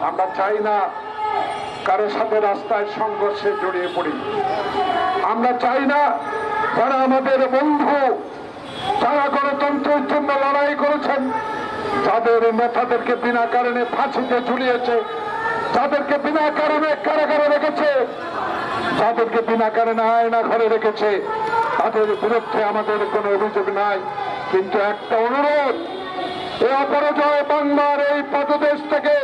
আমরা চাই না কারো সাথে রাস্তায় সংঘর্ষে জড়িয়ে পড়ি। আমরা চাই না যারা আমাদের বন্ধু, যারা গণতন্ত্রের জন্য লড়াই করেছেন, যাদের নেতাদেরকে বিনা কারণে ফাঁসিতে ঝুলিয়েছে, যাদেরকে বিনা কারণে কারাগারে রেখেছে, যাদেরকে বিনা কারণে আয়না ঘরে রেখেছে, তাদের বিরুদ্ধে আমাদের কোনো অভিযোগ নাই। কিন্তু একটা অনুরোধ, এই অপরাজয় বাংলার এই পদদেশ থেকে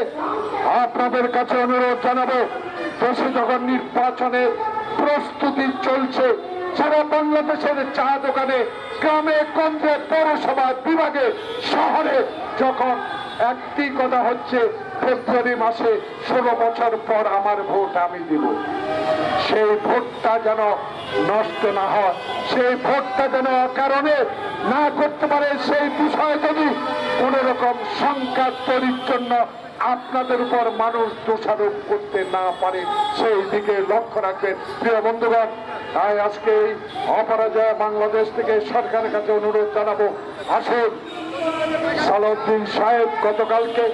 আপনাদের কাছে অনুরোধ জানাবো, দেশে যখন নির্বাচনের প্রস্তুতি চলছে, সারা বাংলাদেশের চা দোকানে, গ্রামে গঞ্জে, পৌরসভা, বিভাগে, শহরে যখন একটি কথা হচ্ছে, ফেব্রুয়ারি মাসে 16 বছর পর আমার ভোট আমি দিব, সেই ভোটটা যেন নষ্ট না হয়, সেই ভোটটা যেন কারণে না করতে পারে, সেই বিষয়ে যদি কোন রকম শঙ্কা তৈরির জন্য আপনাদের উপর মানুষ দোষারোপ করতে না পারে, সেই দিকে লক্ষ্য রাখবেন। প্রিয় বন্ধুগণ, তাই আজকে এই অপরাজয় বাংলাদেশ থেকে সরকারের কাছে অনুরোধ জানাবো, আসুন সালাউদ্দিন সাহেব গতকালকে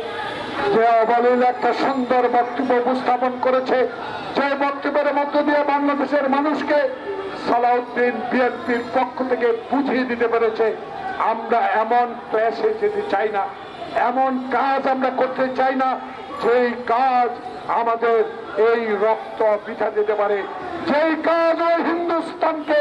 যে অবলীল একটা সুন্দর বক্তব্য উপস্থাপন করেছে, যে বক্তব্যের মধ্য দিয়ে বাংলাদেশের মানুষকে সালাউদ্দিন বিএনপির পক্ষ থেকে বুঝিয়ে দিতে পেরেছে আমরা এমন ক্লাসে যেতে চাই না, এমন কাজ আমরা করতে চাই না যেই কাজ আমাদের এই রক্ত বৃথা যেতে পারে, যেই কাজ ওই হিন্দুস্তানকে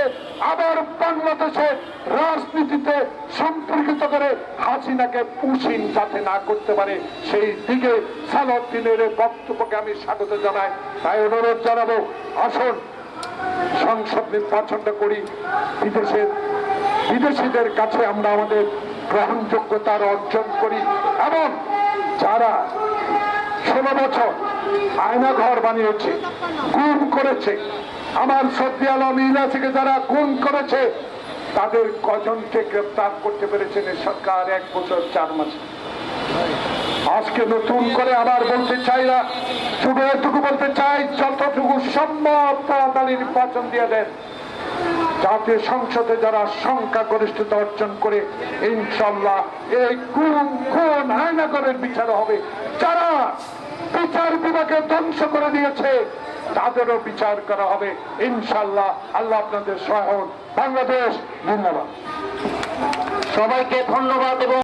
আবার বাংলাদেশের রাজনীতিতে সম্পর্কিত করে হাসিনাকে পুষিন যাতে না করতে পারে, সেই দিকে সালাউদ্দিনের বক্তব্যকে আমি স্বাগত জানাই। তাই অনুরোধ জানাবো, আসুন সংসদ নির্বাচনটা করি, বিদেশিদের কাছে আমরা আমাদের গ্রহণযোগ্যতার অর্জন করি, এবং যারা 16 বছর আয়না ঘর বানিয়েছে, গুম করেছে, আমার সর্দি আলম ইলাসিকে যারা গুম করেছে, তাদের কজনকে গ্রেপ্তার করতে পেরেছেন সরকার 1 বছর 4 মাসে। আজকে নতুন করে আবার বলতে চাই না, শুধু এটুকু বলতে চাই, যতটুকু সম্ভব তাড়াতাড়ি নির্বাচন দিয়ে দেন, যাতে সংসদে যারা সংখ্যাগরিষ্ঠতা অর্জন করে ইনশাল্লাহ এই গুম খুন আয়নাগরের বিচার হবে। যারা বিচার বিভাগে ধ্বংস করে দিয়েছে তাদেরও বিচার করা হবে ইনশাল্লাহ। আল্লাহ আপনাদের সহায় হন। বাংলাদেশ জিন্দাবাদ। সবাইকে ধন্যবাদ। এবং